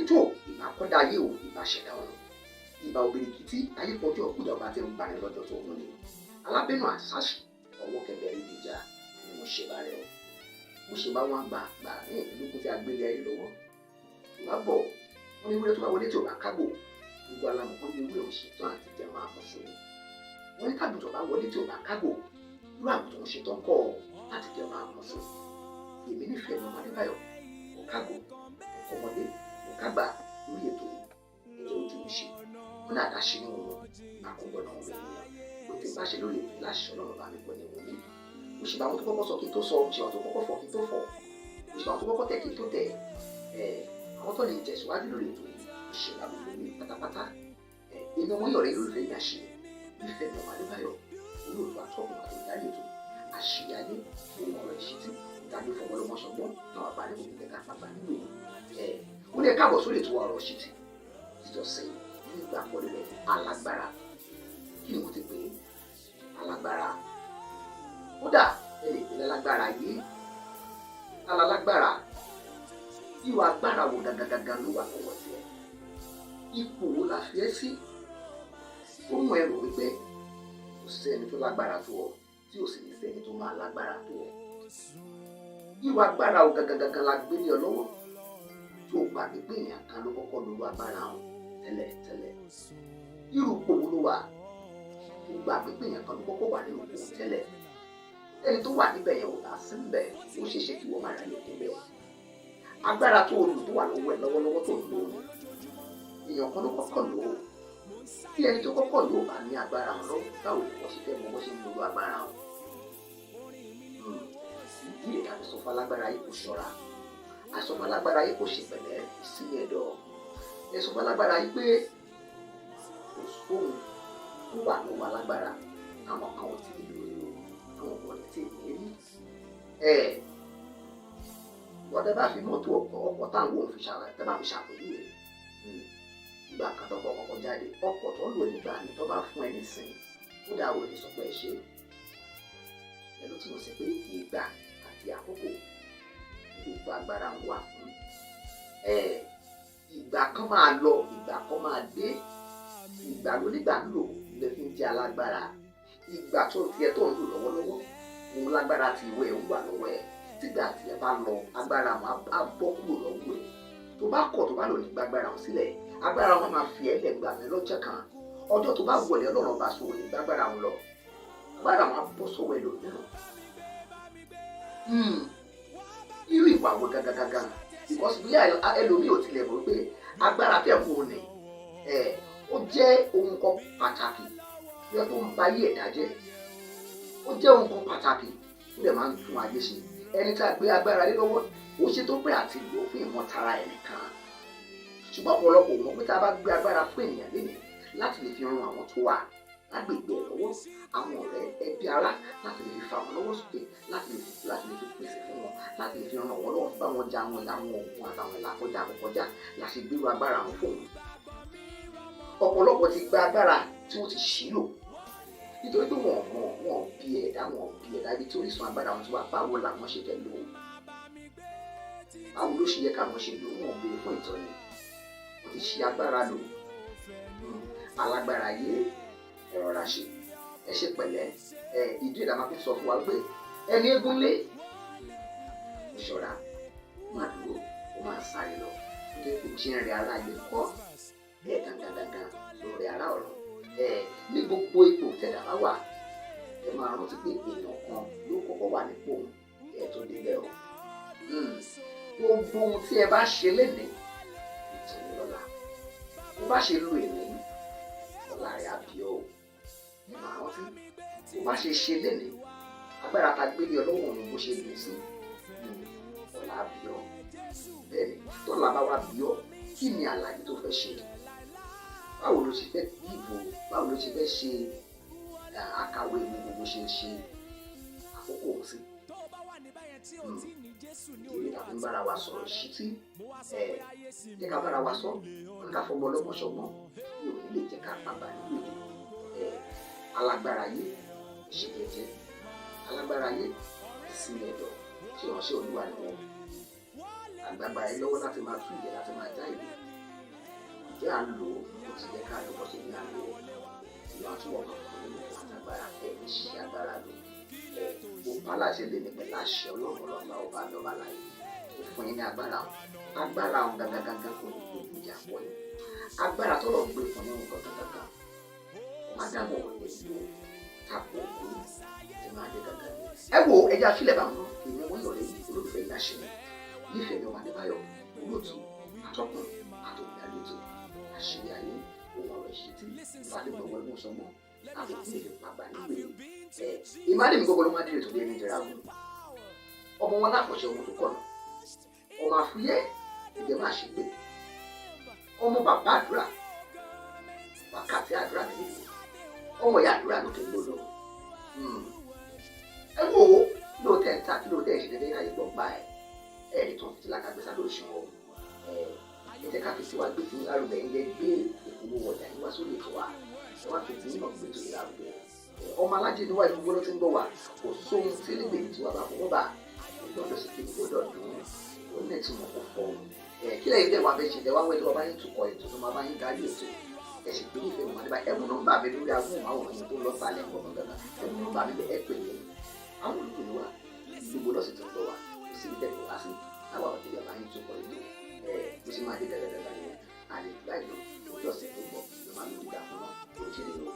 tó ìbá kọ́dá ayé o ìbá ṣẹ̀dá ọ̀run ìbá obìnrin ayé pọ̀jọ́ ọ̀kúdà ọba tí ń bá ní lọ́jọ́ tó mú ni alábẹ́nu àṣàṣì ọwọ́ kẹgbẹ́ rí ìjà ni mo ṣe bá rẹ o mo ṣe bá wọn gbà ní ìlúkú tí a gbélé ayé lọ́wọ́ ìwà bọ̀ wọn ní ewúrẹ́ tó bá wọlé tí ò bá kágò gbogbo alamọ̀ pé ewúrẹ́ ò ṣetán àti jẹun àmọ́sùn wọn ní kábùtọ̀ bá wọlé tí ò bá kágò irú àgùntàn ṣetán kọ́ láti jẹun àmọ́sùn èmi nífẹ̀ẹ́ ní ọmọdé báyọ̀ mo kágò ọmọdé mo kágbà lórí ètò ìjọ ojú mi ṣe wọn náà dáṣe ní wọn àkọ́gbọ́n náà wọlé ènìyàn kò tí bá ṣe lórí ètò láṣẹ ọlọ́run bá mi pọ̀ ní wọlé mo ṣe bá wọn tó kọ́kọ́ sọ kí n tó sọ mo ṣe wọn tó kọ́kọ́ fọ̀ kí n tó fọ̀ mo ṣe bá wọn tó kọ́kọ́ tẹ̀ kí n tó tẹ̀ àwọn tó lè tẹ̀síwájú lórí ètò yìí ṣe bá gbogbo mi pátápátá èmi ọmọ yọ̀rẹ́ lólùfẹ́ yìí àṣẹ nífẹ̀ẹ́ ní ọmọ adébáyọ̀ olóòtú àtọ́kùn àti ìdarí ètò àṣeyáyé ohun ọ̀rọ̀ ìṣítí ìdájọ fọmọlọmọṣọgbọ́n náà wà ní gbogbo kẹta pàpà nílò ó lè káàbọ̀ sórí ètò ọ̀rọ̀ ìṣítí ìjọsìn nígbà pọ̀lú rẹ̀ alágbára kí ni mo ti pè é alágbára kódà ẹ lè pè lálágbára yìí alálágbára ìwà agbára wo gàgàgàgà ló wà lọ́wọ́ tiẹ̀ ipò wo la fi ẹ́ sí ó mọ ẹrù wípé kò sẹ́ni tó lágbára tó ọ tí ò sì ní sẹ́ni tó máa lágbára tó ọ ìwà agbára wo gàgàgàgà la gbé ní ọ lọ́wọ́ tó gbà pípé èèyàn kan ló kọ́kọ́ lówó agbára hàn tẹ́lẹ̀ irú ipò wo ló wà tó gbà pípé èèyàn kan ló kọ́kọ́ wà nínú ipò tẹ́lẹ̀ ẹni tó wà níbẹ̀ yẹn ò bá sí níbẹ̀ ó ṣeéṣe kí wọ́n máa rà lókè bẹ́ẹ̀ agbára tó o lò tó wà lọ́wọ́ ẹ̀ lọ́wọ́lọ́wọ́ tó ń lò ó èèyàn kan ló kọ́kọ́ lò ó tí ẹni tó kọ́kọ́ lò ó bá ní agbára hàn lọ́wọ́ báwo ni wọ́n ṣe fẹ́ mọ bó ṣe ń lo agbára hàn ìdí ìta fi sọ fún alágbára yìí kò ṣọ́ra àsọ fún alágbára yìí kò ṣe pẹ̀lẹ́ sí ẹ̀dọ̀ ẹ sọ fún alágbára yìí pé kò sóhun tó wà lọ́wọ́ alágbára àwọn kan ò tí ì lò ó àwọn kan ò tí ì rí wọ́n tẹ́ bá fi mọ́tò ọkọ̀ táwọn òun fi ṣàlàyé tẹ́ bá fi ṣàpèjúwe ìgbà kan tó kọ́kọ́ jáde ọkọ̀ tó ń lò nígbà ní tó bá fún ẹ nísìn ó dá òye sọ pé ẹ ṣe ẹ ló túmọ̀ sí pé ìgbà àti àkókò gbogbo agbára ń wà fún ìgbà kan máa lọ ìgbà kan máa dé ìgbà ló nígbà ń lò lè fi ń jẹ alágbára ìgbà tó tiẹ̀ tó ń lò lọ́wọ́lọ́wọ́ òun lágbára ti ìwé ẹ̀ ń wà lọ́wọ́ ẹ̀ tígbà tí ẹ bá lọ agbára wọn á bọ́ kúrò lọ́wọ́ ẹ̀ tó bá kọ̀ tó bá lò ní gbàgbára wọn sílẹ̀ agbára wọn máa fi ẹ̀lẹ́ gbà mí lọ́jọ́ kan ọjọ́ tó bá wọlé ọlọ́run bá sọ ní gbàgbára wọn lọ agbára wọn á bọ́ sọ́wọ́ ẹ̀ lómìíràn irú ìwà wo gàgàgàgà because bí ẹlòmíì ò tilẹ̀ mọ̀ pé agbára tẹ̀ mú un ní ó jẹ́ ohun kan pàtàkì yẹ tó ń ba ayé ẹ̀dá jẹ́ ó jẹ́ ohun kan pàtàkì ó lè máa ń tún ayé ṣe ẹni tá a gbé agbára lé lọ́wọ́ ó ṣe tó pé àti lò fún ìmọ̀tara ẹ̀ nìkan ṣùgbọ́n ọ̀pọ̀lọpọ̀ mọ̀ pé tá a bá gbé agbára fún ènìyàn lénìí láti lè fi ran àwọn tó wà lágbègbè ẹ̀ lọ́wọ́ àwọn ọ̀rẹ́ ẹbí ará láti lè fi fa wọn lọ́wọ́ sókè láti lè fi pèsè fún wọn láti lè fi ran wọn lọ́wọ́ bá wọn ja àwọn oògùn àtàwọn ìlàkọjá àkọkọjá láti gbérú agbára wọn fún wọn. ọ̀pọ̀lọpọ̀ ti gba agbára tí wọ́n ti ṣílò nítorí pé wọn bí ẹ̀dá ibi tí orísun agbára wọn ti wà báwo làwọn ṣe fẹ́ lò ó báwo ló ṣe yẹ káwọn ṣe lò ó wọn béèrè fún ìtọ́ni wọn ti ṣe agbára lò alágbára yé ẹ rọra ṣe ẹ ṣe pẹ̀lẹ́ ìdí ìdá máa fi sọ fún wa pé ẹni eégún lé ìṣọ́ra máa dúró ó máa sáré lọ nítorí kò jí ń rẹ ara ilé kọ́ gangan lórí ara ọ̀rọ̀ ní gbogbo ipò tẹ̀dá bá wà ẹ máa rántí pé èèyàn kan ló kọ́kọ́ wà nípò ẹ tó débẹ̀ o gbogbo ohun tí ẹ bá ṣe lénìí ìtòlú lọ́la bó bá ṣe lo èmi ọ̀la rẹ̀ á bí o ẹ máa rántí bó bá ṣe ṣe lénìí agbára ta gbé ní ọlọ́wọ́ òun bó ṣe lò sí ọ̀la á bí ọ bẹ́ẹ̀ ni tọ́la bá wá bí ọ kí ni àlàyé tó fẹ́ ṣe báwo ló ṣe fẹ́ dìbò báwo ló ṣe fẹ́ ṣe àkàwé ní gbogbo ṣe ń ṣe àkókò sí ìwé tàbí bára wa sọ̀rọ̀ sí tí jẹ́ ká bára wa sọ ká fọmọ ọlọ́mọ ṣọgbọ́n yóò ní lè jẹ́ ká pàgbà nínú èdè alágbára yé ìṣèjẹjẹ alágbára yé ìsinmi ẹ̀dọ̀ tí wọ́n ṣe olúwa ni wọn àgbàgbà yìí lọ́wọ́ láti máa tú ìyẹ́ láti máa já ìlú jẹ́ à ń lò ó ti jẹ́ ká ló bọ́ sí ní àlò tí wọ́n tún wọ̀ kàn nínú àtàgbára ní ṣe agbára lò ó pa láṣẹ lè ní pẹ̀lú àṣẹ ọlọ́run ọlọ́ba ọba lọ́ba láyé ó fún yín ní agbára ọ̀hún gangan kò ní gbé ìjà pọ̀ yín agbára tó lọ gbé fún yín gangan má dàbọ̀ wọlé ìlú tàpọ̀ òkú tí máa dé gangan ní. ẹ wo ẹja sílẹ̀ bá ń lọ ìyẹn wọ́n yọ̀rẹ́ yìí olólùfẹ́ ìyá ṣe nífẹ̀ẹ́ mi ọmọ adébáyọ̀ olóòtú atọ́kùn àtòkùnrin àṣírí ayé òun ọ̀rọ̀ ìṣítí ìfàdébọ̀wọ̀ ẹ̀mú sọmọ àtòkùn èdè pàgbà nígbè ìmáàlì mi gbogbo ló máa dìrè tó dé ní ìjẹra wọn ọmọ wọn lápọ̀ṣẹ ọmọ tó kọ̀nà ọmọ àfúyẹ́ ìjẹ máa ṣe gbé ọmọ bàbá àdúrà wákàtí àdúrà nílùú ọmọ ìyá àdúrà lókè gbọdọ̀ ẹ wo lóòótẹ́ ń ta kí lóòótẹ́ ìṣẹ̀lẹ̀ ní ayé gbọ́ gbà ẹ̀ẹ́dì tó ń fi lákàgbẹ́sà lórí ṣùgbọ́n ẹ̀jẹ̀ ká fi síwájú fún arúgbó ẹ̀yẹ gbé ìpolówó ọjà yín wá sórí ètò wa ẹ wá fi tìǹbù gbé tó yẹ arúgbó ọmọ alájẹ níwájú gbogbo ló ti ń bọ̀ wá kò sóhun tí lè gbèyí tí wàá bá fọwọ́ bá gbọ́dọ̀ sí kí gbọ́dọ̀ dùn ún ní ẹ̀tí wọn kò fọ́ kí lẹ́yìn tẹ́ wàá bẹ ṣe tẹ́ wá wẹ́tọ́ bá yín tukọ̀ ètò tó máa bá yín darí ètò ẹ sì pé ìfẹ́ wọn nípa ẹ̀mú nọ́mbà mi lórí agbóhùnmáwòrán yẹn tó lọ sálẹ̀ gbọ̀ngàn gangan ẹ̀mú nọ́mbà mi bẹ̀ ẹ pè mí àwọn olùkọ́ wa gbogbo lọ́sìn tó ń bọ̀ wá kò sí ibẹ̀ kò wá sí àwọn ọ̀dọ́ ìyàbá yín tukọ̀ ètò bó ṣe máa dé gẹ́gẹ́ gẹ́gẹ́ yẹn àlè báyìí lọ lọ́sìn tó ń bọ̀ ló máa ń gbà fún wọn kò kí ni lọ.